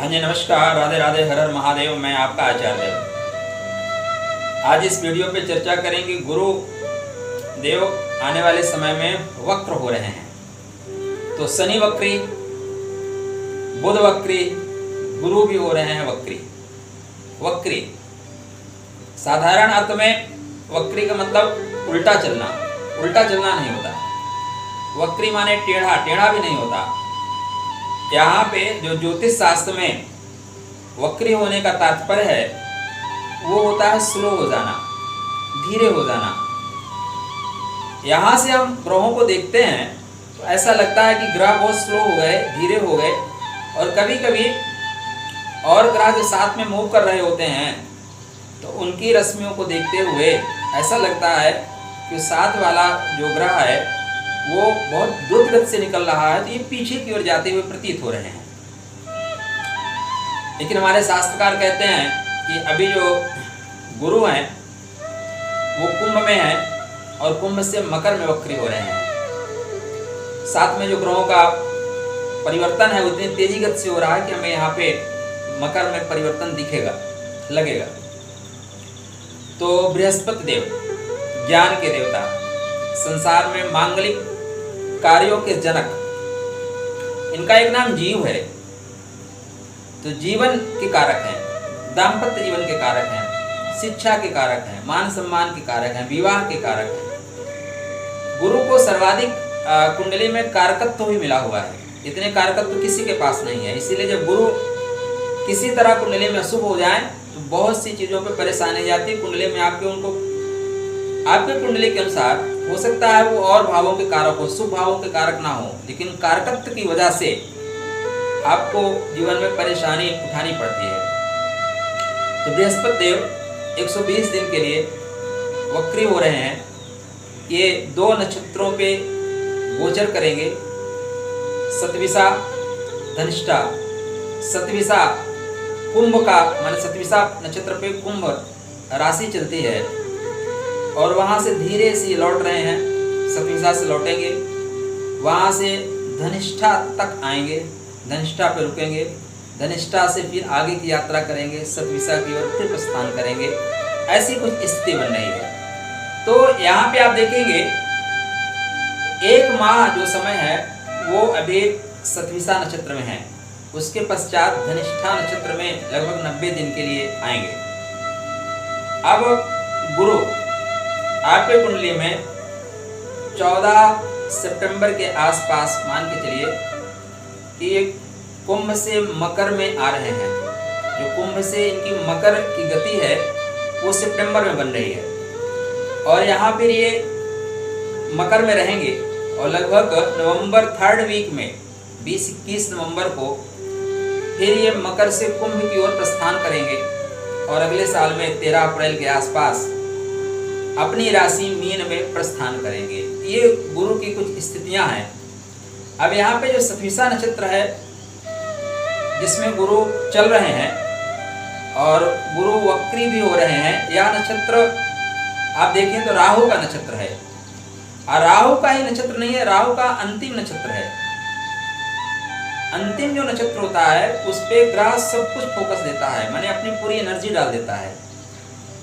हाँ जी, नमस्कार, राधे राधे, हर हर महादेव। मैं आपका आचार्य देव। आज इस वीडियो पे चर्चा करेंगे गुरु देव आने वाले समय में वक्र हो रहे हैं। तो शनि वक्री, बुध वक्री, गुरु भी हो रहे हैं वक्री। वक्री साधारण अर्थ में वक्री का मतलब उल्टा चलना। उल्टा चलना नहीं होता। वक्री माने टेढ़ा, टेढ़ा भी नहीं होता। यहाँ पे जो ज्योतिष शास्त्र में वक्री होने का तात्पर्य है वो होता है स्लो हो जाना, धीरे हो जाना। यहाँ से हम ग्रहों को देखते हैं तो ऐसा लगता है कि ग्रह बहुत स्लो हो गए, धीरे हो गए, और कभी कभी और ग्रह जो साथ में मूव कर रहे होते हैं तो उनकी रश्मियों को देखते हुए ऐसा लगता है कि साथ वाला जो ग्रह है वो बहुत द्रुत गति से निकल रहा है, तो ये पीछे की ओर जाते हुए प्रतीत हो रहे हैं। लेकिन हमारे शास्त्रकार कहते हैं कि अभी जो गुरु हैं वो कुंभ में हैं और कुंभ से मकर में वक्री हो रहे हैं। साथ में जो ग्रहों का परिवर्तन है उतनी तेजी गति से हो रहा है कि हमें यहाँ पे मकर में परिवर्तन दिखेगा, लगेगा। तो बृहस्पति देव, ज्ञान के देवता, संसार में मांगलिक कार्यों के जनक, इनका एक नाम जीव है। तो जीवन के कारक हैं, दाम्पत्य जीवन के कारक हैं, शिक्षा के कारक हैं, मान सम्मान के कारक हैं, विवाह के कारक हैं। गुरु को सर्वाधिक कुंडली में कारकत्व भी मिला हुआ है। इतने कारकत्व किसी के पास नहीं है। इसीलिए जब गुरु किसी तरह कुंडली में अशुभ हो जाए तो बहुत सी चीजों पे परेशानी जाती है। कुंडली में आपके कुंडली के अनुसार हो सकता है वो और भावों के कारक हो, शुभ भावों के कारक ना हो, लेकिन कारकत्व की वजह से आपको जीवन में परेशानी उठानी पड़ती है। तो बृहस्पति देव 120 दिन के लिए वक्री हो रहे हैं। ये 2 नक्षत्रों पे गोचर करेंगे, सतविसा, धनिष्ठा। सतविसा कुंभ का माने सतविसा नक्षत्र पे कुंभ राशि चलती है और वहाँ से धीरे से लौट रहे हैं, सतविसा से लौटेंगे, वहाँ से धनिष्ठा तक आएंगे, धनिष्ठा पे रुकेंगे, धनिष्ठा से फिर आगे की यात्रा करेंगे, सतविसा की ओर फिर प्रस्थान करेंगे। ऐसी कुछ स्थिति बन रही है। तो यहाँ पे आप देखेंगे 1 माह जो समय है वो अभी सतविसा नक्षत्र में है, उसके पश्चात धनिष्ठा नक्षत्र में लगभग 90 दिन के लिए आएंगे। अब गुरु आपके कुंडली में 14 सितंबर के आसपास मान के चलिए कि ये कुंभ से मकर में आ रहे हैं। जो कुंभ से इनकी मकर की गति है वो सितंबर में बन रही है और यहाँ पर ये मकर में रहेंगे और लगभग नवंबर 3rd वीक में 20-21 नवंबर को फिर ये मकर से कुंभ की ओर प्रस्थान करेंगे और अगले साल में 13 अप्रैल के आसपास अपनी राशि मीन में प्रस्थान करेंगे। ये गुरु की कुछ स्थितियां हैं। अब यहाँ पे जो सतविसा नक्षत्र है जिसमें गुरु चल रहे हैं और गुरु वक्री भी हो रहे हैं, यह नक्षत्र आप देखें तो राहु का नक्षत्र है। और राहु का ही नक्षत्र नहीं है, राहु का अंतिम नक्षत्र है। अंतिम जो नक्षत्र होता है उस पे ग्रह सब कुछ फोकस देता है, माने अपनी पूरी एनर्जी डाल देता है।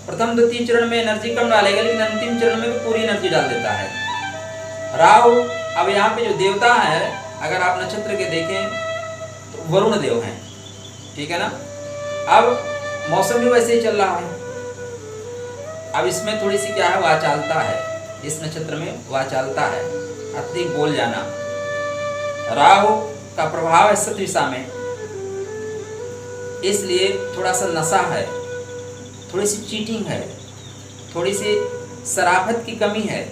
प्रथम द्वितीय चरण में एनर्जी कम डालेगा, लेकिन अंतिम चरण में पूरी एनर्जी डाल देता है राहु। अब यहाँ पे जो देवता है अगर आप नक्षत्र के देखें तो वरुण देव हैं, ठीक है ना। अब मौसम भी वैसे ही चल रहा है। अब इसमें थोड़ी सी क्या है, वाचालता है। इस नक्षत्र में वाचालता है, अत्यधिक बोल जाना। राहु का प्रभाव है सतविसा में, इसलिए थोड़ा सा नशा है, थोड़ी सी चीटिंग है, थोड़ी सी शराफत की कमी है,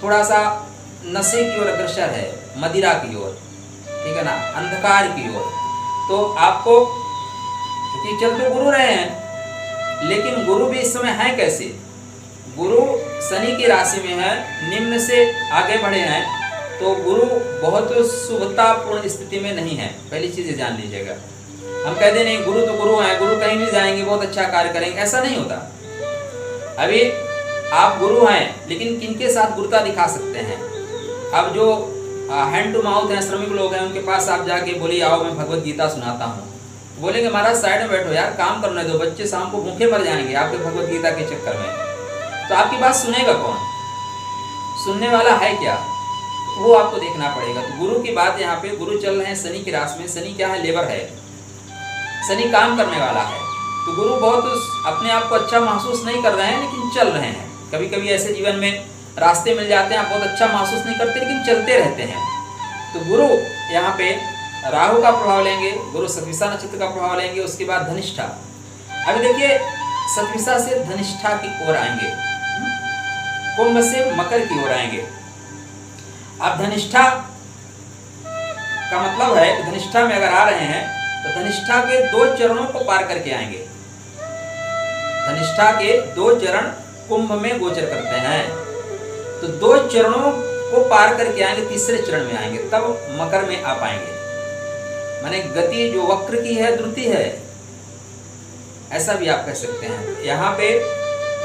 थोड़ा सा नशे की ओर अग्रसर है, मदिरा की ओर, ठीक है ना, अंधकार की ओर। तो आपको क्योंकि चल तो गुरु रहे हैं, लेकिन गुरु भी इस समय है कैसे? गुरु शनि की राशि में है, निम्न से आगे बढ़े हैं, तो गुरु बहुत शुभतापूर्ण स्थिति में नहीं है। पहली चीज जान लीजिएगा। हम कहते नहीं गुरु तो गुरु हैं, गुरु कहीं भी जाएंगे बहुत अच्छा कार्य करेंगे, ऐसा नहीं होता। अभी आप गुरु हैं लेकिन किनके साथ गुरुता दिखा सकते हैं? अब जो हैंड टू माउथ हैं, श्रमिक लोग हैं, उनके पास आप जाके बोलिए आओ मैं भगवत गीता सुनाता हूँ, बोलेंगे महाराज साइड में बैठो यार, काम करने दो, बच्चे शाम को भूखे मर जाएंगे आपके भगवत गीता के चक्कर में। तो आपकी बात सुनेगा कौन? सुनने वाला है क्या? वो आपको देखना पड़ेगा। तो गुरु की बात यहाँ पे, गुरु चल रहे हैं शनि की राशि में। शनि क्या है? लेबर है। शनि काम करने वाला है। तो गुरु बहुत अपने आप को अच्छा महसूस नहीं कर रहे हैं, लेकिन चल रहे हैं। कभी कभी ऐसे जीवन में रास्ते मिल जाते हैं, आप बहुत अच्छा महसूस नहीं करते लेकिन चलते रहते हैं। तो गुरु यहाँ पे राहु का प्रभाव लेंगे, गुरु शतभिषा नक्षत्र का प्रभाव लेंगे, उसके बाद धनिष्ठा। अभी देखिए शतभिषा से धनिष्ठा की ओर आएंगे, कुंभ से मकर की ओर आएंगे। अब धनिष्ठा का मतलब है कि धनिष्ठा में अगर आ रहे हैं तो धनिष्ठा के 2 चरणों को पार करके आएंगे। धनिष्ठा के 2 चरण कुंभ में गोचर करते हैं, तो 2 चरणों को पार करके आएंगे, तीसरे चरण में आएंगे, तब मकर में आ पाएंगे। माने गति जो वक्र की है द्रुति है, ऐसा भी आप कह सकते हैं। यहाँ पे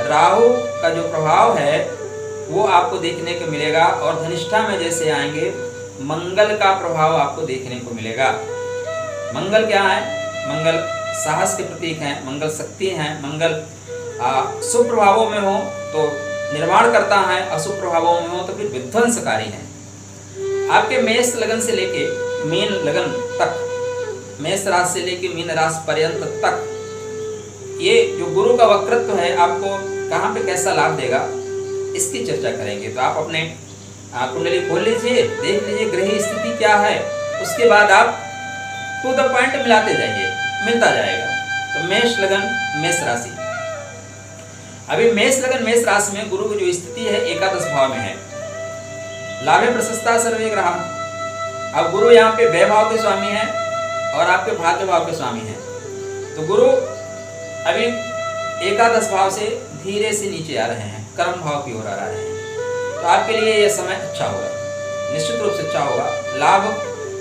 राहु का जो प्रभाव है वो आपको देखने को मिलेगा, और धनिष्ठा में जैसे आएंगे मंगल का प्रभाव आपको देखने को मिलेगा। मंगल क्या है? मंगल साहस के प्रतीक हैं, मंगल शक्ति हैं। मंगल शुभ प्रभावों में हो तो निर्माण करता है, अशुभ प्रभावों में हो तो फिर विध्वंसकारी है। आपके मेष लगन से लेके मीन लगन तक, मेष राशि से लेके मीन राशि पर्यंत तक ये जो गुरु का वक्रत्व है आपको कहाँ पे कैसा लाभ देगा, इसकी चर्चा करेंगे। तो आप अपने कुंडली खोल लीजिए, देख लीजिए ग्रह स्थिति क्या है, उसके बाद आप टू द पॉइंट मिलाते जाइए, मिलता जाएगा। तो मेष लगन मेष राशि, अभी मेष लगन मेष राशि में गुरु की जो स्थिति है एकादश भाव में है। लाभे प्रशस्ता सर्वे ग्रह। अब गुरु यहाँ पे व्यय भाव के स्वामी है और आपके भाग्य भाव के स्वामी है। तो गुरु अभी एकादश भाव से धीरे से नीचे आ रहे हैं, कर्म भाव की ओर आ रहे हैं। तो आपके लिए यह समय अच्छा होगा, निश्चित रूप से अच्छा होगा। लाभ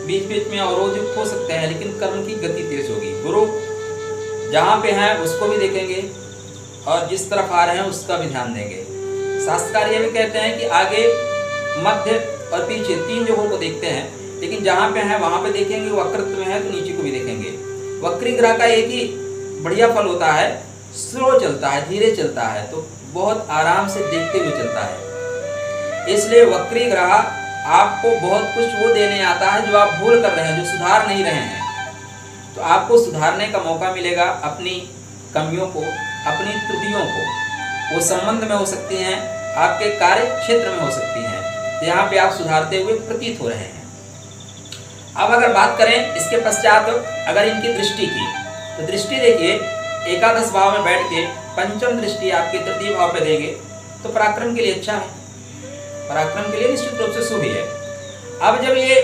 बीच बीच में अवरोध युक्त हो सकते हैं, लेकिन कर्म की गति तेज होगी। गुरु जहाँ पे हैं उसको भी देखेंगे और जिस तरफ आ रहे हैं उसका भी ध्यान देंगे। शास्त्रकार ये भी कहते हैं कि आगे, मध्य और पीछे 3 जगहों को देखते हैं, लेकिन जहाँ पे हैं वहाँ पे देखेंगे। वक्रत्व में है तो नीचे को भी देखेंगे। वक्री ग्रह का एक ही बढ़िया फल होता है, स्लो चलता है, धीरे चलता है, तो बहुत आराम से देखते हुए चलता है। इसलिए वक्री ग्रह आपको बहुत कुछ वो देने आता है जो आप भूल कर रहे हैं, जो सुधार नहीं रहे हैं। तो आपको सुधारने का मौका मिलेगा, अपनी कमियों को, अपनी त्रुटियों को। वो संबंध में हो सकती हैं, आपके कार्य क्षेत्र में हो सकती हैं, तो यहाँ पे आप सुधारते हुए प्रतीत हो रहे हैं। अब अगर बात करें इसके पश्चात अगर इनकी दृष्टि की, तो दृष्टि देखिए एकादश भाव में बैठ के पंचम दृष्टि आपके तृतीय भाव पे देंगे, तो पराक्रम के लिए अच्छा है, पराक्रम के लिए निश्चित रूप से शुभ है। अब जब ये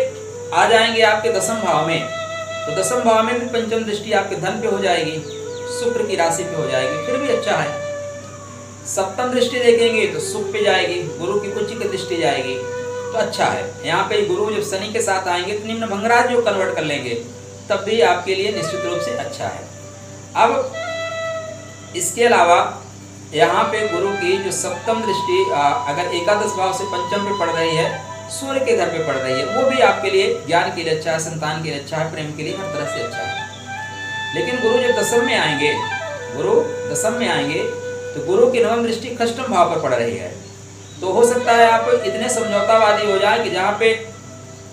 आ जाएंगे आपके दसम भाव में, तो दसम भाव में भी पंचम दृष्टि आपके धन पे हो जाएगी, शुक्र की राशि पे हो जाएगी, फिर भी अच्छा है। सप्तम दृष्टि देखेंगे तो सुख पे जाएगी, गुरु की उच्च की दृष्टि जाएगी, तो अच्छा है। यहाँ पे गुरु जब शनि के साथ आएंगे तो निम्न भंगराज जो कन्वर्ट कर लेंगे, तब भी आपके लिए निश्चित रूप से अच्छा है। अब इसके अलावा यहाँ पे गुरु की जो सप्तम दृष्टि अगर एकादश भाव से पंचम पे पड़ रही है, सूर्य के घर पे पड़ रही है, वो भी आपके लिए ज्ञान के लिए अच्छा है, संतान के लिए अच्छा है, प्रेम के लिए हर तरह से अच्छा है। लेकिन गुरु जब दसम में आएंगे, गुरु दसम में आएंगे तो गुरु की नवम दृष्टि खष्टम भाव पर पड़ रही है। तो हो सकता है आप इतने समझौतावादी हो जाए कि जहाँ पे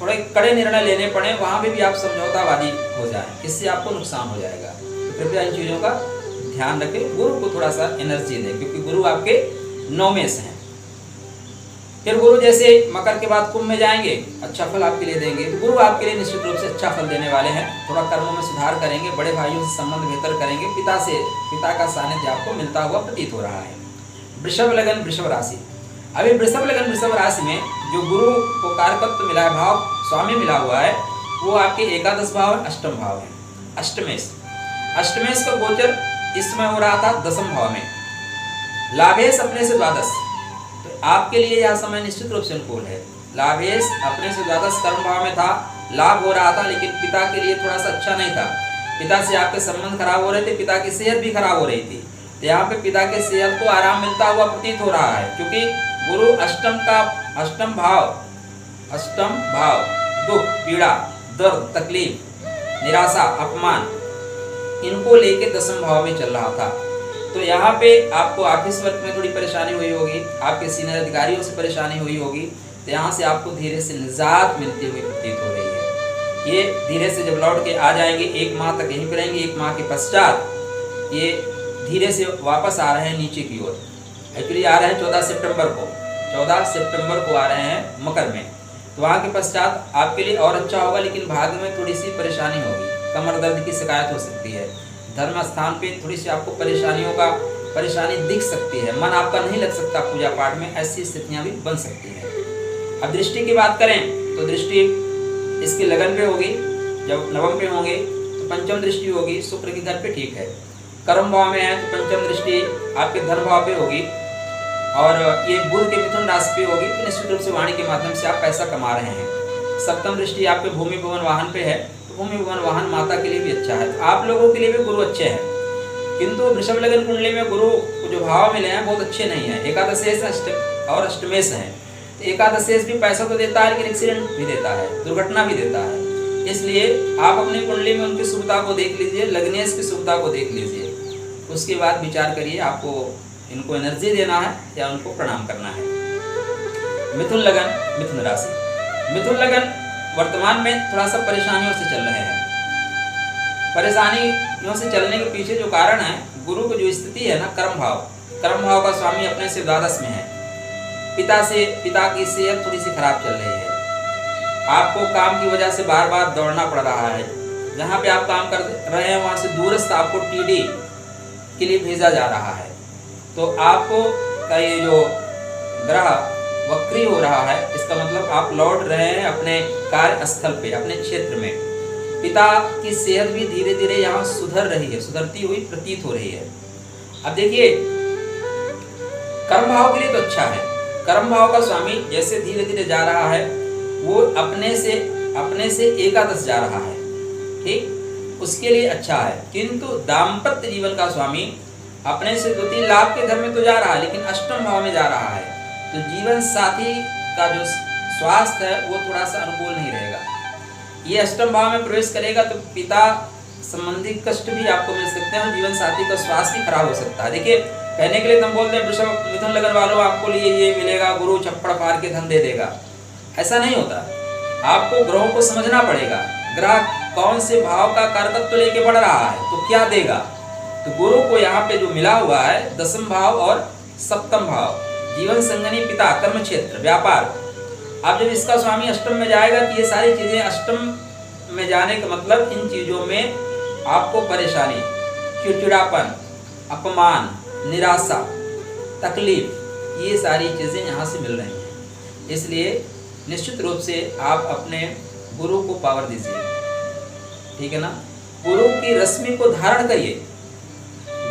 थोड़े कड़े निर्णय लेने पड़े, वहाँ पे भी आप समझौतावादी हो जाए, इससे आपको नुकसान हो जाएगा। तो कृपया इन चीज़ों का ध्यान रखें, गुरु को थोड़ा सा एनर्जी दें, क्योंकि गुरु आपके 9 में से हैं। फिर गुरु जैसे मकर के बाद कुंभ में जाएंगे, अच्छा फल आपके लिए देंगे। तो गुरु आपके लिए निश्चित रूप से अच्छा फल देने वाले हैं। थोड़ा कर्मों में सुधार करेंगे, बड़े भाइयों से संबंध बेहतर करेंगे, पिता का सानिध्य आपको मिलता हुआ प्रतीत हो रहा है। वृषभ लगन वृषभ राशि, अभी वृषभ लगन वृषभ राशि में जो गुरु को कारकत्व मिला है, भाव स्वामी मिला हुआ है, वो आपके एकादश भाव है, अष्टम भाव है। अष्टमेश का गोचर इस समय हो रहा था दसम भाव में। लाभेश अपने से द्वादश, तो आपके लिए यह समय निश्चित रूप से अनुकूल है। लाभेश अपने से द्वादश कर्म भाव में था, लाभ हो रहा था, लेकिन पिता के लिए थोड़ा सा अच्छा नहीं था। पिता से आपके संबंध खराब हो रहे थे, पिता की सेहत भी खराब हो रही थी। तो यहाँ पे पिता के सेहत को आराम मिलता हुआ प्रतीत हो रहा है, क्योंकि गुरु अष्टम भाव दुख, पीड़ा, दर्द, तकलीफ, निराशा, अपमान, इनको लेके दसम भाव में चल रहा था। तो यहाँ पे आपको ऑफिस वर्क में थोड़ी परेशानी हुई होगी, आपके सीनियर अधिकारियों से परेशानी हुई होगी, तो यहाँ से आपको धीरे से निजात मिलती हुई प्रतीत हो रही है। ये धीरे से जब लौट के आ जाएंगे, 1 माह तक यहीं पर रहेंगे, 1 माह के पश्चात ये धीरे से वापस आ रहे हैं नीचे की ओर। एक्चुअली आ रहे हैं 14 सितंबर को आ रहे हैं मकर में। तो वहाँ के पश्चात आपके लिए और अच्छा होगा, लेकिन भाग्य में थोड़ी सी परेशानी होगी, कमर दर्द की शिकायत हो सकती है, धर्म स्थान पे थोड़ी सी आपको परेशानी दिख सकती है, मन आपका नहीं लग सकता पूजा पाठ में, ऐसी स्थितियाँ भी बन सकती हैं। अब दृष्टि की बात करें तो दृष्टि इसकी लगन पे होगी, जब नवम पे होंगे तो पंचम दृष्टि होगी शुक्र के घर पे, ठीक है। कर्म भाव में है तो पंचम दृष्टि आपके धर्म भाव पे होगी, और ये बुध के मिथुन राशि पे होगी, तो निश्चित रूप से वाणी के माध्यम से आप पैसा कमा रहे हैं। सप्तम दृष्टि आपके भूमि भवन वाहन पे है, तो भूमि भवन वाहन माता के लिए भी अच्छा है, तो आप लोगों के लिए भी गुरु अच्छे हैं। किंतु वृषभ लगन कुंडली में गुरु को जो भाव मिले हैं बहुत अच्छे नहीं है, एकादशेष और अष्टमेश है। तो एकादशेष भी पैसा तो देता है, लेकिन एक्सीडेंट भी देता है, दुर्घटना भी देता है। इसलिए आप अपनी कुंडली में उनकी शुभता को देख लीजिए, लग्नेश की शुभता को देख लीजिए, उसके बाद विचार करिए आपको इनको एनर्जी देना है या उनको प्रणाम करना है। मिथुन लगन, मिथुन राशि। मिथुन लगन वर्तमान में थोड़ा सा परेशानियों से चल रहे हैं। परेशानियों से चलने के पीछे जो कारण है, गुरु की जो स्थिति है ना, कर्म भाव का स्वामी अपने से द्वादश में है। पिता की सेहत थोड़ी सी खराब चल रही है। आपको काम की वजह से बार बार दौड़ना पड़ रहा है। जहाँ पे आप काम कर रहे हैं वहाँ से दूरस्थ आपको टीडी के लिए भेजा जा रहा है। तो आपको का ये जो ग्रह वक्री हो रहा है, इसका मतलब आप लौट रहे हैं अपने कार्य स्थल पे, अपने क्षेत्र में। पिता की सेहत भी धीरे धीरे यहाँ सुधर रही है, सुधरती हुई प्रतीत हो रही है। अब देखिए, कर्म भाव के लिए तो अच्छा है। कर्म भाव का स्वामी जैसे धीरे धीरे जा रहा है, वो अपने से एकादश जा रहा है, ठीक, उसके लिए अच्छा है। किंतु दाम्पत्य जीवन का स्वामी अपने से 2-3 लाभ के घर में तो जा रहा है, लेकिन अष्टम भाव में जा रहा है। तो जीवन साथी का जो स्वास्थ्य है वो थोड़ा सा अनुकूल नहीं रहेगा। ये अष्टम भाव में प्रवेश करेगा तो पिता संबंधी कष्ट भी आपको मिल सकते हैं और जीवन साथी का स्वास्थ्य भी खराब हो सकता है। देखिए, कहने के लिए हम बोलते हैं वृषभ मिथुन लगन वालों आपको लिए ये मिलेगा, गुरु छप्पड़ फाड़ के धन दे देगा, ऐसा नहीं होता। आपको ग्रहों को समझना पड़ेगा, ग्रह कौन से भाव का कारकत्व लेके बढ़ रहा है तो क्या देगा। तो गुरु को यहाँ पे जो मिला हुआ है दसम भाव और सप्तम भाव, जीवन संगनी, पिता, कर्म क्षेत्र, व्यापार। अब जब इसका स्वामी अष्टम में जाएगा तो ये सारी चीजें, अष्टम में जाने का मतलब इन चीजों में आपको परेशानी, चिड़चिड़ापन, अपमान, निराशा, तकलीफ, ये सारी चीजें यहाँ से मिल रही हैं। इसलिए निश्चित रूप से आप अपने गुरु को पावर दीजिए, ठीक है ना। गुरु की रश्मि को धारण करिए,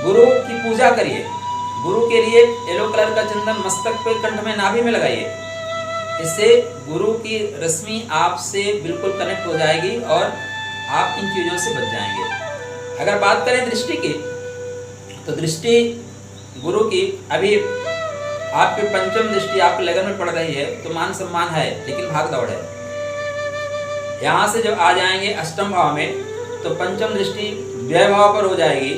गुरु की पूजा करिए। गुरु के लिए येलो कलर का चंदन मस्तक पे, कंठ में, नाभि में लगाइए। इससे गुरु की रश्मि आपसे बिल्कुल कनेक्ट हो जाएगी और आप इन चीजों से बच जाएंगे। अगर बात करें दृष्टि की, तो दृष्टि गुरु की अभी आपके पंचम दृष्टि आपके लगन में पड़ रही है, तो मान सम्मान है, लेकिन भाग दौड़ है। यहाँ से जब आ जाएंगे अष्टम भाव में, तो पंचम दृष्टि व्यय भाव पर हो जाएगी,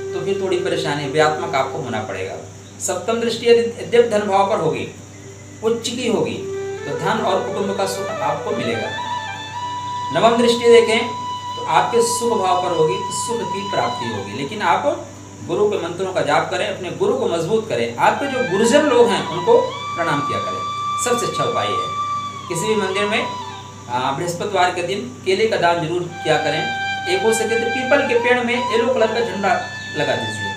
तो फिर थोड़ी परेशानी, व्यात्मक आपको होना पड़ेगा। सप्तम दृष्टि यदि धन भाव पर होगी, उच्च की होगी, तो धन और कुटुंब का सुख आपको मिलेगा। नवम दृष्टि देखें तो आपके सुख भाव पर होगी, तो सुख की प्राप्ति होगी। लेकिन आप गुरु के मंत्रों का जाप करें, अपने गुरु को मजबूत करें। आपके जो गुरुजन लोग हैं उनको प्रणाम किया करें, सबसे अच्छा उपाय है। किसी भी मंदिर में बृहस्पतिवार के दिन केले का दान जरूर किया करें। एक हो सके तो पीपल के पेड़ में येलो कलर का झंडा लगा दीजिए,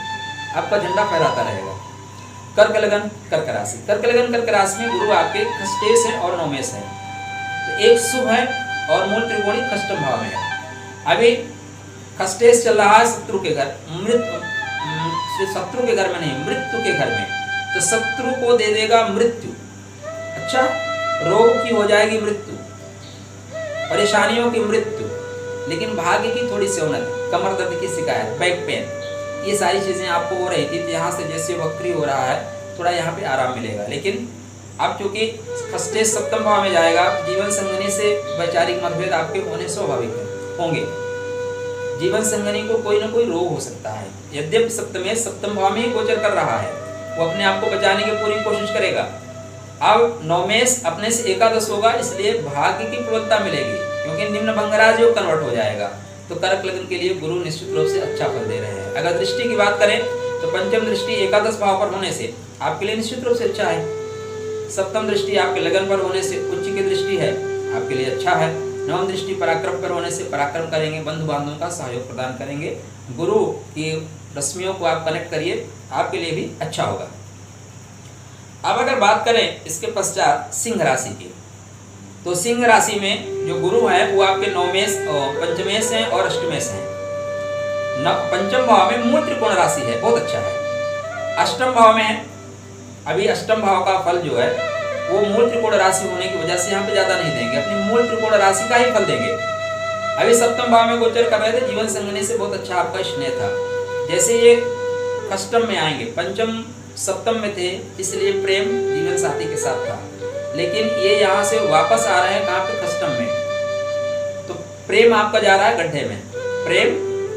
आपका झंडा फहराता रहेगा। कर्क लगन, कर्क राशि। कर्क लगन, कर्क राशि में गुरु आपके खष्टेश है और नवमेश है, तो एक शुभ है और मूल त्रिकोणी खष्टम भाव में है। अभी खष्टेश चल रहा है शत्रु के घर, शत्रु के घर में नहीं, मृत्यु के घर में, तो शत्रु को दे देगा मृत्यु। अच्छा, रोग की हो जाएगी मृत्यु, परेशानियों की मृत्यु, लेकिन भाग्य की थोड़ी सी उन्नति, कमर दर्द की शिकायत, बैक पेन, ये सारी चीजें आपको हो रही थी। तो यहाँ से जैसे वक्री हो रहा है, थोड़ा यहाँ पे आराम मिलेगा। लेकिन अब चूंकि खष्टेश सप्तम भाव में जाएगा, जीवन संगनी से वैचारिक मतभेद आपके होने स्वाभाविक होंगे। जीवन संगनी को कोई ना कोई रोग हो सकता है। यद्यपि सप्तम भाव में ही गोचर कर रहा है, वो अपने आप को बचाने की पूरी कोशिश करेगा। अब नवमेश अपने से एकादश होगा, इसलिए भाग्य की प्रबलता मिलेगी, क्योंकि निम्न भंगराज योग कन्वर्ट हो जाएगा। तो कर्क लग्न के लिए गुरु निश्चित रूप से अच्छा फल दे रहे हैं। अगर दृष्टि की बात करें तो पंचम दृष्टि एकादश भाव पर होने से आपके लिए निश्चित रूप से अच्छा है। सप्तम दृष्टि आपके लगन पर होने से उच्च की दृष्टि है, आपके लिए अच्छा है। नवम दृष्टि पराक्रम पर होने से पराक्रम करेंगे, बंधु बांधवों का सहयोग प्रदान करेंगे। गुरु की रश्मियों को आप कनेक्ट करिए, आपके लिए भी अच्छा होगा। अब अगर बात करें इसके पश्चात सिंह राशि की, तो सिंह राशि में जो गुरु है वो आपके नवमेश और पंचमेश हैं और अष्टमेश हैं। पंचम भाव में मूल त्रिकोण राशि है, बहुत अच्छा है। अष्टम भाव में है, अभी अष्टम भाव का फल जो है वो मूल त्रिकोण राशि होने की वजह से यहाँ पे ज्यादा नहीं देंगे, अपनी मूल त्रिकोण राशि का ही फल देंगे। अभी सप्तम भाव में गोचर कर रहे थे, जीवन संगनी से बहुत अच्छा आपका स्नेह था। जैसे ये अष्टम में आएंगे, पंचम सप्तम में थे, इसलिए प्रेम जीवन साथी के साथ था, लेकिन ये यहाँ से वापस आ रहे हैं कहाँ पे, अष्टम में। तो प्रेम आपका जा रहा है गड्ढे में, प्रेम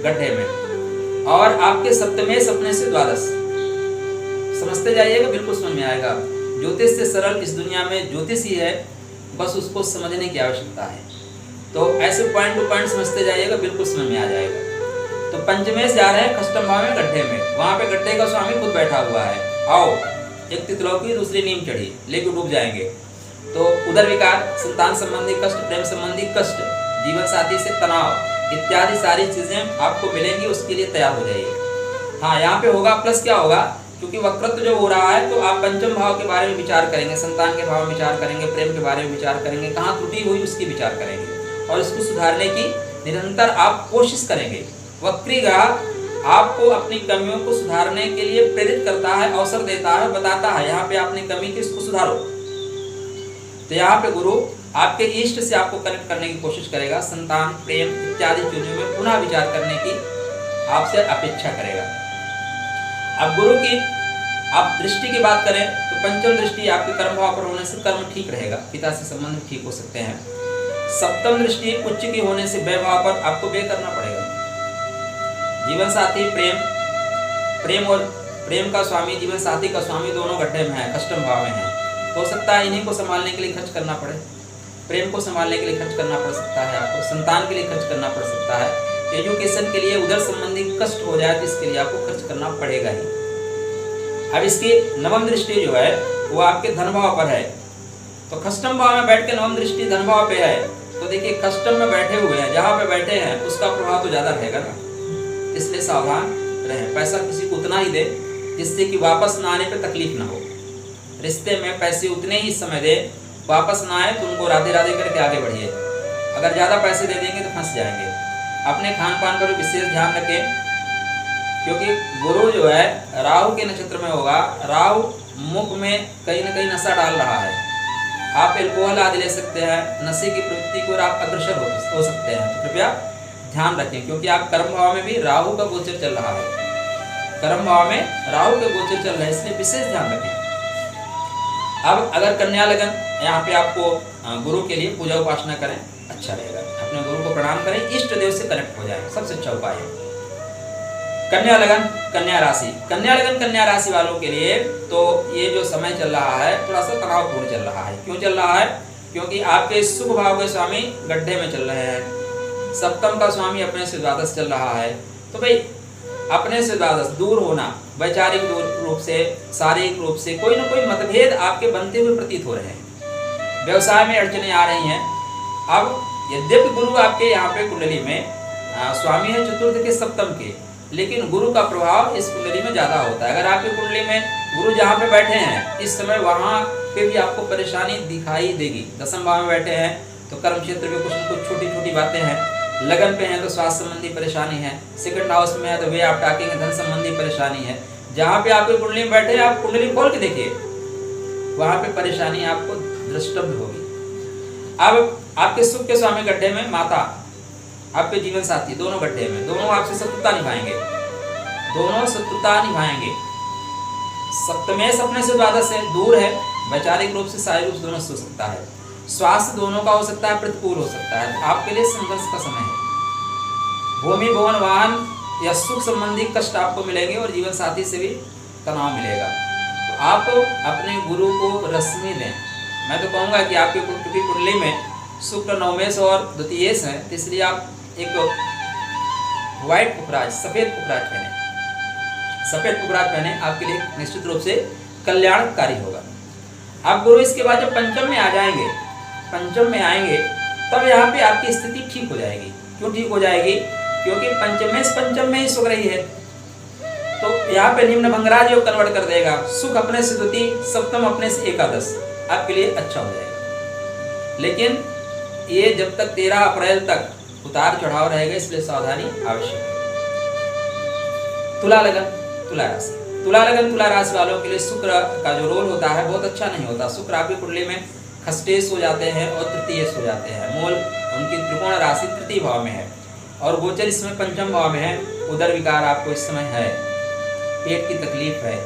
गड्ढे में। और आपके सप्तमेश अपने से द्वादश, समझते जाइएगा, बिल्कुल समझ में आएगा। ज्योतिष से सरल इस दुनिया में ज्योतिष ही है, बस उसको समझने की आवश्यकता है। तो ऐसे पॉइंट टू पॉइंट समझते जाइएगा, बिल्कुल समझ में आ जाएगा। तो पंचमेश जा रहे हैं अष्टम भाव में गड्ढे में, वहां पे गड्ढे का स्वामी खुद बैठा हुआ है। आओ, एक तितलौकी दूसरी नीम चढ़ी, लेके डूब जाएंगे। तो उदर विकार, संतान संबंधी कष्ट, प्रेम संबंधी कष्ट, जीवन साथी से तनाव इत्यादि सारी चीजें आपको मिलेंगी, उसके लिए तैयार हो जाइए। हाँ, यहाँ पे होगा प्लस, क्या होगा, क्योंकि वक्रत्व जो हो रहा है तो आप पंचम भाव के बारे में विचार करेंगे, संतान के भाव में विचार करेंगे, प्रेम के बारे में विचार करेंगे, कहाँ त्रुटि हुई उसकी विचार करेंगे और इसको सुधारने की निरंतर आप कोशिश करेंगे। वक्री ग्रह आपको अपनी कमियों को सुधारने के लिए प्रेरित करता है, अवसर देता है, बताता है यहाँ पे आपने कमी की, इसको सुधारो। तो यहाँ पे गुरु आपके इष्ट से आपको कनेक्ट करने की कोशिश करेगा, संतान, प्रेम इत्यादि चीजों में पुनः विचार करने की आपसे अपेक्षा करेगा। अब गुरु की आप दृष्टि की बात करें तो पंचम दृष्टि आपके कर्म भाव पर होने से कर्म ठीक रहेगा, पिता से संबंध ठीक हो सकते हैं। सप्तम दृष्टि उच्च की होने से व्यय भाव पर आपको व्यय करना पड़ेगा। जीवन साथी, प्रेम और प्रेम का स्वामी, जीवन साथी का स्वामी दोनों गड्ढे में है, अष्टम भाव में है। तो हो सकता है इन्हीं को संभालने के लिए खर्च करना पड़े, प्रेम को संभालने के लिए खर्च करना पड़ सकता है, आपको संतान के लिए खर्च करना पड़ सकता है, एजुकेशन के लिए उधर संबंधी कष्ट हो जाए तो इसके लिए आपको खर्च करना पड़ेगा ही। अब इसकी नवम दृष्टि जो है वो आपके धन भाव पर है, तो अष्टम भाव में बैठ के नवम दृष्टि धन भाव पे है, तो देखिए अष्टम में बैठे हुए हैं, जहाँ पे बैठे हैं उसका प्रभाव तो ज्यादा रहेगा ना, इसलिए सावधान रहें। पैसा किसी को उतना ही दे जिससे कि वापस ना आने पे तकलीफ ना हो। रिश्ते में पैसे उतने ही समय दे, वापस ना आए तो उनको राधे राधे करके आगे बढ़िए। अगर ज़्यादा पैसे दे देंगे तो फंस जाएंगे। अपने खान पान पर विशेष ध्यान रखें, क्योंकि गुरु जो है राहु के नक्षत्र में होगा, राहु मुख में कहीं ना कहीं नशा डाल रहा है। आप एल्कोहल आदि ले सकते हैं, नशे की प्रवृत्ति को आप अग्रसर हो सकते हैं, तो कृपया ध्यान रखें, क्योंकि आप कर्म भाव में भी राहु का गोचर चल रहा है, कर्म भाव में राहु के गोचर चल रहा है, इसलिए विशेष ध्यान रखें। अब अगर कन्या लगन, यहाँ पे आपको गुरु के लिए पूजा उपासना करें, अच्छा रहेगा। अपने गुरु को प्रणाम करें, इष्ट देव से कनेक्ट हो जाए, सबसे अच्छा उपाय है। कन्या लगन, कन्या राशि, कन्या लगन कन्या राशि वालों के लिए तो ये जो समय चल रहा है थोड़ा सा तनावपूर्ण चल रहा है। क्यों चल रहा है? क्योंकि आपके सुख भाव के स्वामी गड्ढे में चल रहे हैं, सप्तम का स्वामी अपने से द्वादश चल रहा है। तो भाई अपने से द्वादश दूर होना, वैचारिक रूप से, शारीरिक रूप से कोई ना कोई मतभेद आपके बनते हुए प्रतीत हो रहे हैं, व्यवसाय में अड़चने आ रही हैं। अब यद्यपि गुरु आपके यहाँ पे कुंडली में स्वामी है चतुर्थ के सप्तम के, लेकिन गुरु का प्रभाव इस कुंडली में ज्यादा होता है। अगर आपकी कुंडली में गुरु जहाँ पे बैठे हैं इस समय, वहाँ पे भी आपको परेशानी दिखाई देगी। दसम भाव में बैठे हैं तो कर्म क्षेत्र में कुछ न कुछ छोटी छोटी बातें हैं, लगन पे हैं तो स्वास्थ्य संबंधी परेशानी है, सेकंड हाउस में है तो वे आप टाकेंगे, धन संबंधी परेशानी है। जहाँ पे आपकी कुंडली में बैठे हैं, आप कुंडली खोल के देखिए, वहाँ पे परेशानी आपको दृष्टव्य होगी। अब आपके सुख के स्वामी गड्ढे में, माता आपके जीवन साथी दोनों गड्ढे में, दोनों आपसे शत्रुता निभाएंगे, दोनों शत्रुता निभाएंगे। सप्तमेश अपने से द्वादश से दूर है, वैचारिक रूप से शारीरिक रूप से दोनों से हो सकता है, स्वास्थ्य दोनों का हो सकता है, प्रतिकूल हो सकता है। आपके लिए संघर्ष का समय है, भूमि भवन वाहन या सुख संबंधी कष्ट आपको मिलेंगे और जीवन साथी से भी तनाव मिलेगा। तो आप अपने गुरु को रश्मि दें। मैं तो कहूँगा कि आपकी कुंडली में शुक्र नवमेश और द्वितीयेश है, तो इसलिए आप एक व्हाइट पुखराज, सफ़ेद पुखराज पहने। सफ़ेद पुखराज पहने आपके लिए निश्चित रूप से कल्याणकारी होगा। आप गुरु इसके बाद जब पंचम में आ जाएंगे, पंचम में आएंगे, तब यहाँ पे आपकी स्थिति ठीक हो जाएगी। क्यों ठीक हो जाएगी? क्योंकि पंचम में ही सुख रही है, तो यहाँ पे निम्न भंगराज योग कन्वर्ट कर देगा। सुख अपने से द्वितीय, सप्तम अपने से एकादश, आपके लिए अच्छा हो जाएगा। लेकिन ये जब तक 13 अप्रैल तक उतार चढ़ाव रहेगा, इसलिए सावधानी आवश्यक है। तुला लगन, तुला राशि, तुला लगन तुला राशि वालों के लिए शुक्र का जो रोल होता है बहुत अच्छा नहीं होता। शुक्र आपकी कुंडली में खष्टेश हो जाते हैं और तृतीयेश हो जाते हैं। मूल उनकी त्रिकोण राशि तृतीय भाव में है और गोचर इसमें पंचम भाव में है। उदर विकार आपको इस समय है, पेट की तकलीफ है,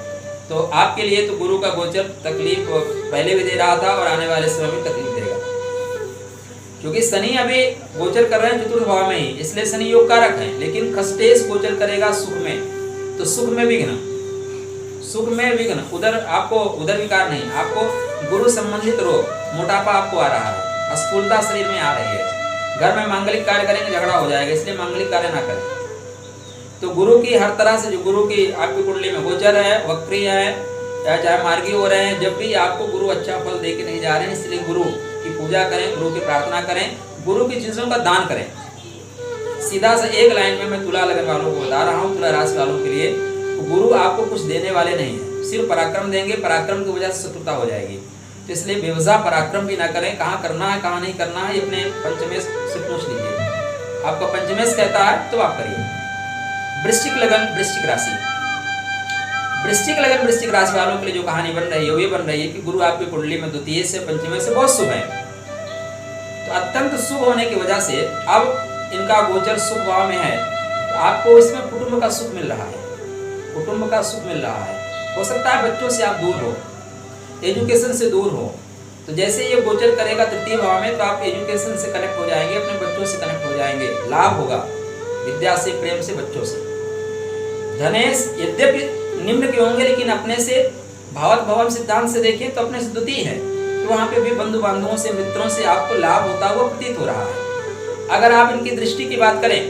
तो आपके लिए तो गुरु का गोचर तकलीफ पहले भी दे रहा था और आने वाले समय में तकलीफ देगा। क्योंकि शनि अभी गोचर कर रहे हैं चतुर्थ भाव में ही, इसलिए शनि योग कारक है। लेकिन खष्टेश गोचर करेगा सुख में, तो सुख में विघ्न, सुख में विघ्न, उधर आपको उधर विकार नहीं, आपको गुरु संबंधित रोग, मोटापा आपको आ रहा है, अस्फूलता शरीर में आ रही है। घर में मांगलिक कार्य करेंगे झगड़ा हो जाएगा, इसलिए मांगलिक कार्य ना करें। तो गुरु की हर तरह से जो गुरु की आपकी कुंडली में गोचर है, वक्री है या चाहे मार्गी हो रहे हैं, जब भी आपको गुरु अच्छा फल दे के नहीं जा रहे हैं, इसलिए गुरु की पूजा करें, गुरु की प्रार्थना करें, गुरु की चीज़ों का दान करें। सीधा सा एक लाइन में मैं तुला लगन वालों को बता रहा हूँ, तुला राशि वालों के लिए गुरु आपको कुछ देने वाले नहीं है, सिर्फ पराक्रम देंगे। पराक्रम की वजह से शत्रुता हो जाएगी, तो इसलिए बेवजह पराक्रम भी ना करें। कहाँ करना है कहाँ नहीं करना है, अपने पंचमेश से पूछ लीजिए। आपका पंचमेश कहता है तो आप करिए। वृश्चिक लगन वृश्चिक राशि, वृश्चिक लगन वृश्चिक राशि वालों के लिए जो कहानी बन रही है वो ये बन रही है कि गुरु आपकी कुंडली में द्वितीय से पंचमेश से बहुत शुभ है। तो अत्यंत शुभ होने की वजह से अब इनका गोचर शुभ भाव में है, तो आपको इसमें कुटुंब का सुख मिल रहा है, कुटुंब का सुख मिल रहा है। हो सकता है बच्चों से आप दूर हो, एजुकेशन से दूर हो, तो जैसे ये गोचर करेगा तृतीय भाव में, तो आप एजुकेशन से कनेक्ट हो जाएंगे, अपने बच्चों से कनेक्ट हो जाएंगे, लाभ होगा विद्या से, प्रेम से, बच्चों से। धनेश यद्यपि निम्न के होंगे, लेकिन अपने से भावत भवन सिद्धांत से देखें तो अपने से द्वितीय है, तो वहाँ पे भी बंधु बांधवों से, मित्रों से आपको लाभ होता हुआ प्रतीत हो रहा है। अगर आप इनकी दृष्टि की बात करें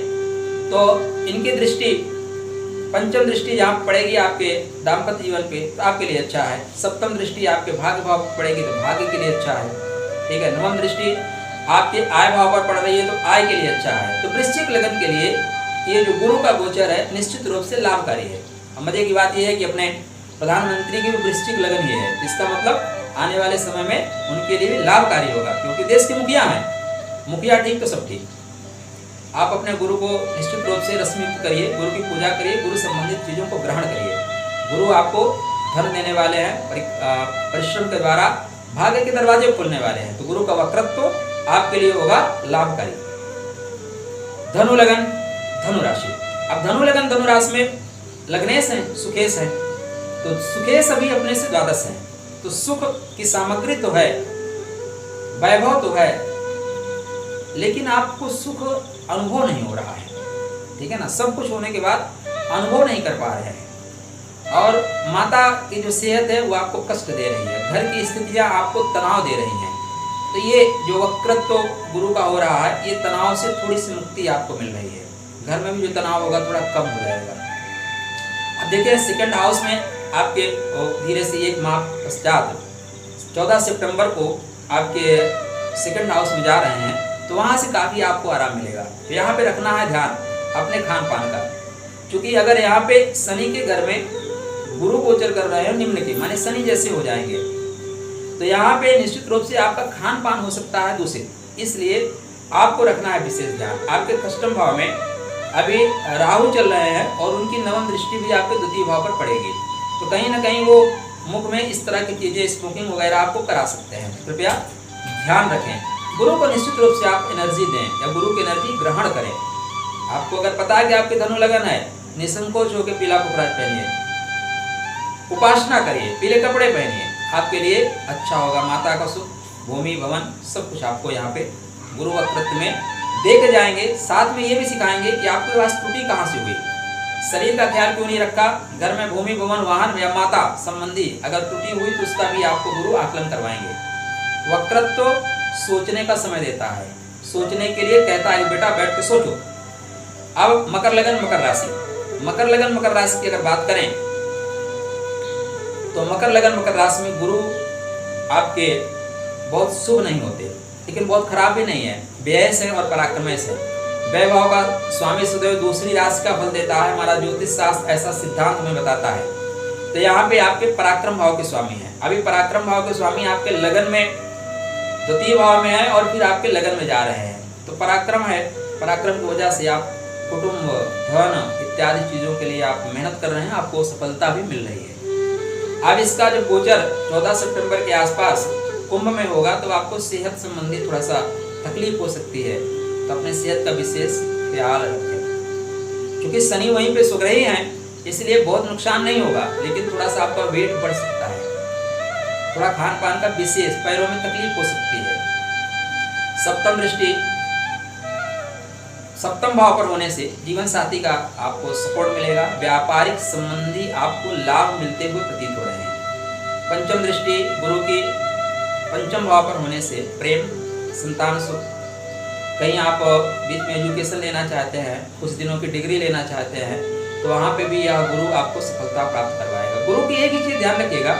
तो इनकी दृष्टि पंचम दृष्टि जहाँ पड़ेगी आपके दाम्पत्य जीवन पे, तो आपके लिए अच्छा है। सप्तम दृष्टि आपके भाग्य भाव पर पड़ेगी तो भाग्य के लिए अच्छा है, ठीक है। नवम दृष्टि आपके आय भाव पर पड़ रही है तो आय के लिए अच्छा है। तो वृश्चिक लगन के लिए ये जो गुरु का गोचर है निश्चित रूप से लाभकारी है। मजे की बात यह है कि अपने प्रधानमंत्री की भी वृश्चिक लगन ये है, इसका मतलब आने वाले समय में उनके लिए भी लाभकारी होगा, क्योंकि देश के मुखिया हैं, मुखिया ठीक तो सब ठीक। आप अपने गुरु को निश्चित रूप से रश्मियुक्त करिए, गुरु की पूजा करिए, गुरु संबंधित चीज़ों को ग्रहण करिए। गुरु आपको धन देने वाले हैं, परिश्रम के द्वारा भाग्य के दरवाजे खोलने वाले हैं, तो गुरु का वक्रत्व आपके लिए होगा लाभकारी। धनु लगन धनु राशि, अब धनु लगन धनु राशि में लग्नेश हैं, सुकेश हैं, तो सुकेश अभी अपने से द्वादश हैं, तो सुख की सामग्री तो है, वैभव तो है, लेकिन आपको सुख अनुभव नहीं हो रहा है, ठीक है ना। सब कुछ होने के बाद अनुभव नहीं कर पा रहे हैं, और माता की जो सेहत है वो आपको कष्ट दे रही है, घर की स्थितियां आपको तनाव दे रही हैं। तो ये जो वक्रत्व गुरु का हो रहा है, ये तनाव से थोड़ी सी मुक्ति आपको मिल रही है। घर में भी जो तनाव होगा थोड़ा कम हो जाएगा। अब देखिए सेकंड हाउस में आपके धीरे से एक माह पश्चात 14 सितंबर को आपके सेकंड हाउस में जा रहे हैं, तो वहाँ से काफ़ी आपको आराम मिलेगा। तो यहाँ पे रखना है ध्यान अपने खान पान का, क्योंकि अगर यहाँ पे शनि के घर में गुरु गोचर कर रहे हैं निम्न के, माने शनि जैसे हो जाएंगे, तो यहाँ पे निश्चित रूप से आपका खान पान हो सकता है दूषित, इसलिए आपको रखना है विशेष ध्यान। आपके कष्टम भाव में अभी राहु चल रहे हैं और उनकी नवम दृष्टि भी आपके द्वितीय भाव पर पड़ेगी, तो कहीं ना कहीं वो मुख में इस तरह की चीज़ें, स्मोकिंग वगैरह आपको करा सकते हैं। कृपया ध्यान रखें। गुरु को निश्चित रूप से आप एनर्जी दें या गुरु की एनर्जी ग्रहण करें। आपको अगर पता है कि आपके धनु लगन है, निसंकोच होकर पीला पुखराज पहनिए, उपासना करिए, पीले कपड़े पहनिए, आपके लिए अच्छा होगा। माता का सुख, भूमि भवन सब कुछ आपको यहाँ पे गुरु वक्रत्व में देके जाएंगे, साथ में ये भी सिखाएंगे कि आपके पास त्रुटि कहाँ से हुई, शरीर का ख्याल क्यों नहीं रखा, घर में भूमि भवन वाहन या माता संबंधी अगर त्रुटि हुई तो उसका भी आपको गुरु आकलन करवाएंगे। वक्रत्व सोचने का समय देता है, सोचने के लिए कहता है बेटा बैठ के सोचो। अब मकर लगन मकर राशि, मकर लगन मकर राशि की अगर बात करें तो मकर लगन मकर राशि में गुरु आपके बहुत शुभ नहीं होते, लेकिन बहुत खराब भी नहीं है, व्यय से और पराक्रमय से। व्यय भाव का स्वामी सदैव दूसरी राशि का फल देता है, हमारा ज्योतिष शास्त्र ऐसा सिद्धांत हमें बताता है। तो यहाँ पे आपके पराक्रम भाव के स्वामी हैं। अभी पराक्रम भाव के स्वामी आपके लगन में द्वितीय भाव में है और फिर आपके लगन में जा रहे हैं, तो पराक्रम है। पराक्रम की वजह से आप कुटुंब धन इत्यादि चीजों के लिए आप मेहनत कर रहे हैं, आपको सफलता भी मिल रही है। अब इसका जो गोचर 14 सितंबर के आसपास कुंभ में होगा तो आपको सेहत संबंधी थोड़ा सा तकलीफ हो सकती है, तो अपने सेहत का विशेष ख्याल रखें। क्योंकि शनि वहीं पे सुग्रही हैं, इसलिए बहुत नुकसान नहीं होगा, लेकिन थोड़ा सा आपका वेट बढ़ सकता है, थोड़ा खान पान का विशेष, पैरों में तकलीफ हो सकती है। सप्तम दृष्टि सप्तम भाव पर होने से जीवन साथी का आपको सपोर्ट मिलेगा, व्यापारिक संबंधी आपको लाभ मिलते हुए प्रतीत हो रहे हैं। पंचम दृष्टि गुरु की पंचम भाव पर होने से प्रेम, संतान सुख, कहीं आप बीच में एजुकेशन लेना चाहते हैं, कुछ दिनों की डिग्री लेना चाहते हैं, तो वहाँ पे भी यह गुरु आपको सफलता प्राप्त करवाएगा। गुरु की एक ही चीज ध्यान रखिएगा,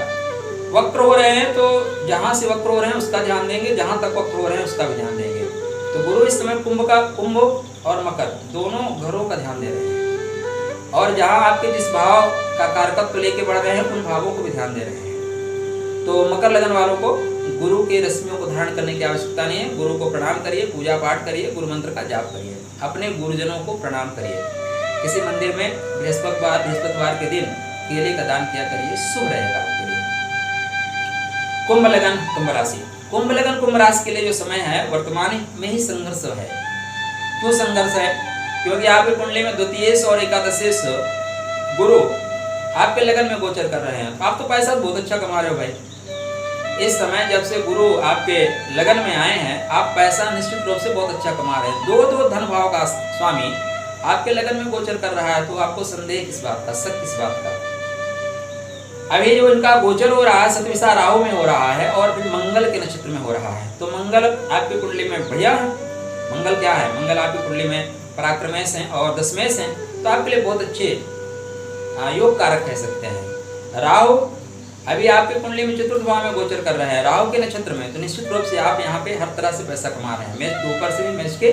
वक्र हो रहे हैं तो जहाँ से वक्र हो रहे हैं उसका ध्यान देंगे, जहाँ तक वक्र हो रहे हैं उसका भी ध्यान देंगे। तो गुरु इस समय कुंभ और मकर दोनों घरों का ध्यान दे रहे हैं, और जहाँ आपके जिस भाव का कारकत्व लेके बढ़ रहे हैं उन भावों को भी ध्यान दे रहे हैं। तो मकर लगन वालों को गुरु के रश्मियों को धारण करने की आवश्यकता नहीं है। गुरु को प्रणाम करिए, पूजा पाठ करिए, गुरु मंत्र का जाप करिए, अपने गुरुजनों को प्रणाम करिए। किसी मंदिर में बृहस्पतिवार के दिन केले का दान किया करिए, शुभ रहेगा आपके लिए। कुंभ लगन कुंभ राशि, कुंभ लगन कुंभ राशि के लिए जो समय है वर्तमान में ही संघर्ष है। क्यों संघर्ष है? क्योंकि आपकी कुंडली में द्वितीयेश और एकादशेश गुरु आपके लगन में गोचर कर रहे हैं। आप तो पैसा बहुत अच्छा कमा रहे हो भाई। इस समय जब से गुरु आपके लगन में आए हैं, आप पैसा निश्चित रूप से बहुत अच्छा कमा रहे हैं। दो धन भाव का स्वामी आपके लगन में गोचर कर रहा है, तो आपको संदेह किस बात का, शक किस बात का? अभी जो इनका गोचर हो रहा है सतविसा राहु में हो रहा है और फिर मंगल के नक्षत्र में हो रहा है, तो मंगल आपकी कुंडली में बढ़िया है। मंगल क्या है? मंगल आपकी कुंडली में पराक्रमेश हैं और दशमेश हैं, तो आपके लिए बहुत अच्छे योग कारक कह सकते हैं। राहु अभी आपकी कुंडली में चतुर्थ भाव में गोचर कर रहे हैं, राहु के नक्षत्र में, तो निश्चित रूप से आप यहाँ पे हर तरह से पैसा कमा रहे हैं, मैच के ऊपर से भी मैच के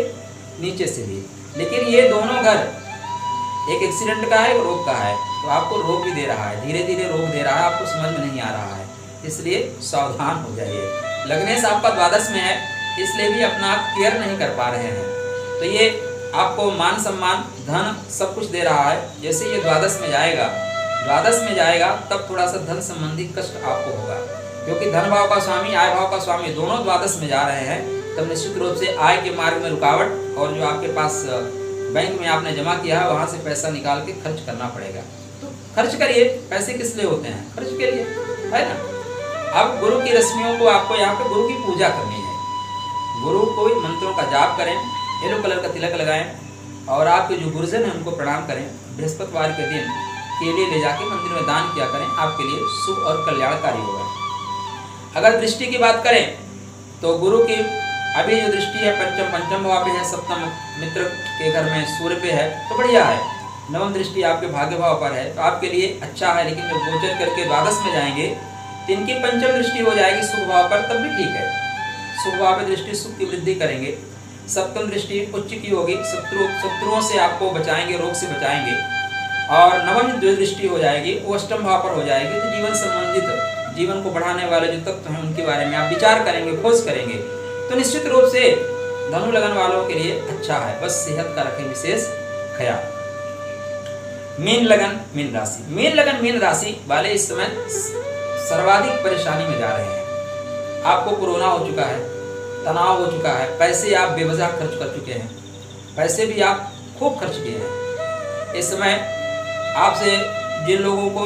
नीचे से भी। लेकिन ये दोनों घर, एक एक्सीडेंट का है, एक रोग का है, तो आपको रोग भी दे रहा है, धीरे धीरे रोग दे रहा है, आपको समझ में नहीं आ रहा है, इसलिए सावधान हो जाइए। लग्नेश आपका द्वादश में है, इसलिए भी अपना आप केयर नहीं कर पा रहे हैं, तो ये आपको मान सम्मान धन सब कुछ दे रहा है। जैसे ये द्वादश में जाएगा तब थोड़ा सा धन संबंधी कष्ट आपको होगा, क्योंकि धन भाव का स्वामी आय भाव का स्वामी दोनों द्वादश में जा रहे हैं, तब निश्चित रूप से आय के मार्ग में रुकावट और जो आपके पास बैंक में आपने जमा किया है वहां से पैसा निकाल के खर्च करना पड़ेगा। तो खर्च करिए, पैसे किस लिए होते हैं? खर्च के लिए, है ना। अब गुरु की रश्मियों को आपको यहाँ पे गुरु की पूजा करनी है, गुरु को मंत्रों का जाप करें, येलो कलर का तिलक लगाएं और आपके जो गुरुजन हैं उनको प्रणाम करें। बृहस्पतिवार के दिन केले ले जाके मंदिर में दान किया करें, आपके लिए शुभ और कल्याणकारी होगा। अगर दृष्टि की बात करें तो गुरु की अभी जो दृष्टि है पंचम भाव पे है, सप्तम मित्र के घर में सूर्य पे है, तो बढ़िया है। नवम दृष्टि आपके भाग्य भाव पर है, तो आपके लिए अच्छा है। लेकिन जब गोचर करके द्वादश में जाएंगे तो इनकी पंचम दृष्टि हो जाएगी शुभ भाव पर, तब भी ठीक है। शुभ भाव पे दृष्टि सुख की वृद्धि करेंगे। सप्तम दृष्टि उच्च की होगी, शत्रुओं से आपको बचाएंगे, रोग से बचाएंगे। और नवम जो दृष्टि हो जाएगी वो अष्टम भाव पर हो जाएगी, तो जीवन संबंधित जीवन को बढ़ाने वाले जो तत्व हैं उनके बारे में आप विचार करेंगे, खोज करेंगे, तो निश्चित रूप से धनु लगन वालों के लिए अच्छा है। बस सेहत का रखें विशेष ख्याल। मीन लगन मीन राशि, मीन लगन मीन राशि वाले इस समय सर्वाधिक परेशानी में जा रहे हैं। आपको कोरोना हो चुका है, तनाव हो चुका है, पैसे आप बेवजह खर्च कर चुके हैं, पैसे भी आप खूब खर्च किए हैं। इस समय आपसे जिन लोगों को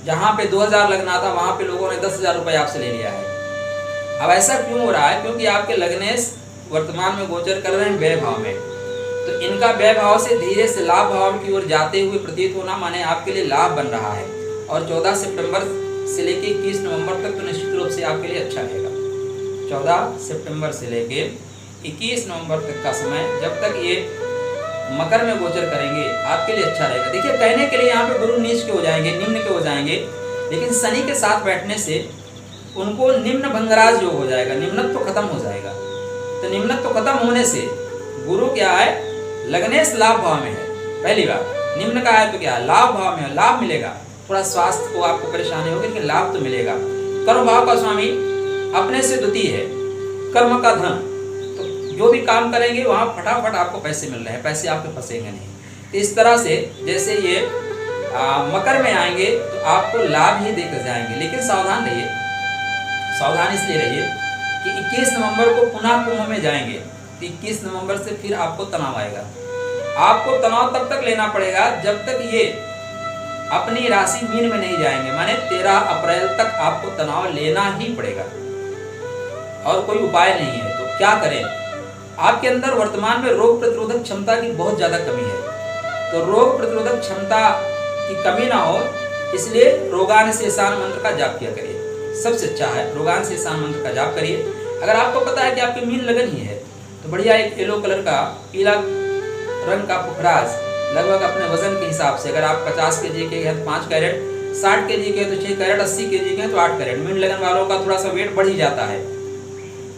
जहाँ पे 2000 लगना था वहाँ पे लोगों ने 10,000 रुपये आपसे ले लिया है। अब ऐसा क्यों हो रहा है? क्योंकि आपके लग्नेश वर्तमान में गोचर कर रहे हैं व्यय भाव में, तो इनका व्यय भाव से धीरे से लाभ भाव की ओर जाते हुए प्रतीत होना माने आपके लिए लाभ बन रहा है। और 14 सितंबर से लेके 21 नवंबर तक तो निश्चित रूप से आपके लिए अच्छा रहेगा। 14 सितंबर से लेके 21 नवंबर तक का समय, जब तक ये मकर में गोचर करेंगे, आपके लिए अच्छा रहेगा। देखिए, कहने के लिए यहाँ पे गुरु नीच के हो जाएंगे, निम्न के हो जाएंगे, लेकिन शनि के साथ बैठने से उनको निम्न भंगराज योग हो जाएगा, निम्नत्व खत्म हो जाएगा। तो निम्नत्व खत्म होने से गुरु क्या है, लग्नेश लाभ भाव में है। पहली बात, निम्न का है तो क्या, लाभ भाव में है, लाभ मिलेगा। थोड़ा स्वास्थ्य को आपको परेशानी होगी, लेकिन लाभ तो मिलेगा। कर्म भाव का स्वामी अपने से द्वितीय है, कर्म का धन, जो भी काम करेंगे वहाँ फटाफट आपको पैसे मिल रहे हैं, पैसे आपके फंसेंगे नहीं। तो इस तरह से जैसे ये मकर में आएंगे तो आपको लाभ ही देकर जाएंगे, लेकिन सावधान रहिए। सावधान इसलिए रहिए कि 21 नवंबर को पुनः कुंभ में जाएंगे, तो 21 नवंबर से फिर आपको तनाव आएगा। आपको तनाव तब तक लेना पड़ेगा जब तक ये अपनी राशि मीन में नहीं जाएंगे, माने 13 अप्रैल तक आपको तनाव लेना ही पड़ेगा और कोई उपाय नहीं है। तो क्या करें, आपके अंदर वर्तमान में रोग प्रतिरोधक क्षमता की बहुत ज्यादा कमी है, तो रोग प्रतिरोधक क्षमता की कमी ना हो इसलिए रोगान शेषान मंत्र का जाप किया करिए। सबसे अच्छा है रोगान शेषान मंत्र का जाप करिए। अगर आपको पता है कि आपकी मीन लगन ही है तो बढ़िया एक येलो कलर का पीला रंग का पुखराज लगभग अपने वजन के हिसाब से, अगर आप 50 kg के हैं तो 5 कैरेट, 60 kg के हैं तो 6 कैरेट, 80 kg के हैं तो 8 कैरेट। मीन लगन वालों का थोड़ा सा वेट बढ़ ही जाता है,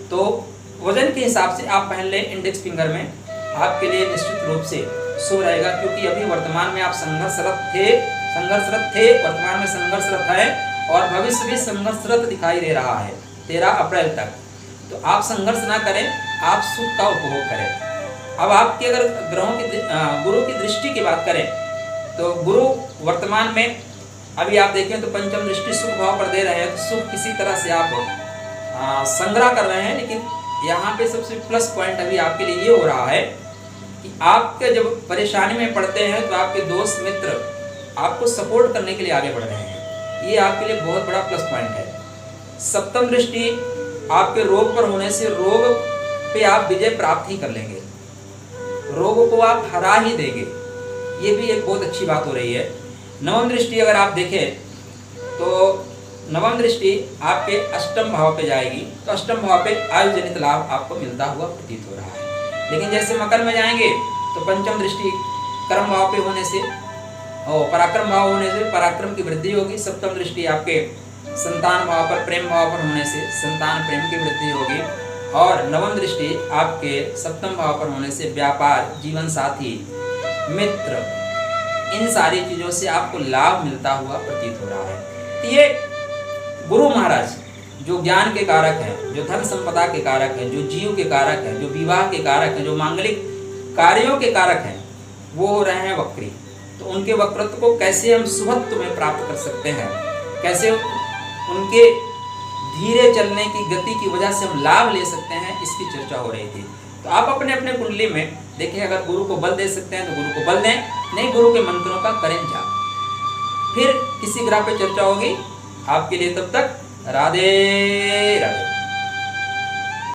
तो वजन के हिसाब से आप पहन लें इंडेक्स फिंगर में, आपके लिए निश्चित रूप से शुभ रहेगा। क्योंकि अभी वर्तमान में आप संघर्षरत थे, वर्तमान में संघर्षरत है और भविष्य भी संघर्षरत दिखाई दे रहा है 13 अप्रैल तक। तो आप संघर्ष ना करें, आप सुख का उपभोग करें। अब आपकी अगर ग्रहों की गुरु की दृष्टि की बात करें तो गुरु वर्तमान में अभी आप देखें तो पंचम दृष्टि सुख भाव पर दे रहे हैं, तो सुख किसी तरह से आप संग्रह कर रहे हैं। लेकिन यहाँ पे सबसे प्लस पॉइंट अभी आपके लिए ये हो रहा है कि आपके जब परेशानी में पड़ते हैं तो आपके दोस्त मित्र आपको सपोर्ट करने के लिए आगे बढ़ रहे हैं, ये आपके लिए बहुत बड़ा प्लस पॉइंट है। सप्तम दृष्टि आपके रोग पर होने से रोग पे आप विजय प्राप्त ही कर लेंगे, रोग को आप हरा ही देंगे, ये भी एक बहुत अच्छी बात हो रही है। नवम दृष्टि अगर आप देखें तो नवम दृष्टि आपके अष्टम भाव पे जाएगी, तो अष्टम भाव पे आयु जनित लाभ आपको मिलता हुआ प्रतीत हो रहा है। लेकिन जैसे मकर में जाएंगे तो पंचम दृष्टि कर्म भाव पे होने से और पराक्रम भाव होने से पराक्रम की वृद्धि होगी। सप्तम दृष्टि आपके संतान भाव पर, प्रेम भाव पर होने से संतान प्रेम की वृद्धि होगी। और नवम दृष्टि आपके सप्तम भाव पर होने से व्यापार, जीवन साथी, मित्र, इन सारी चीजों से आपको लाभ मिलता हुआ प्रतीत हो रहा है। तो ये गुरु महाराज जो ज्ञान के कारक हैं, जो धन संपदा के कारक हैं, जो जीव के कारक हैं, जो विवाह के कारक हैं, जो मांगलिक कार्यों के कारक हैं, वो हो रहे हैं वक्री। तो उनके वक्रत्व को कैसे हम शुभत्व में प्राप्त कर सकते हैं, कैसे उनके धीरे चलने की गति की वजह से हम लाभ ले सकते हैं, इसकी चर्चा हो रही थी। तो आप अपने अपने कुंडली में देखिए, अगर गुरु को बल दे सकते हैं तो गुरु को बल दें, नहीं गुरु के मंत्रों का करें जाप। फिर किसी ग्रह पे चर्चा होगी आपके लिए, तब तक राधे राधे।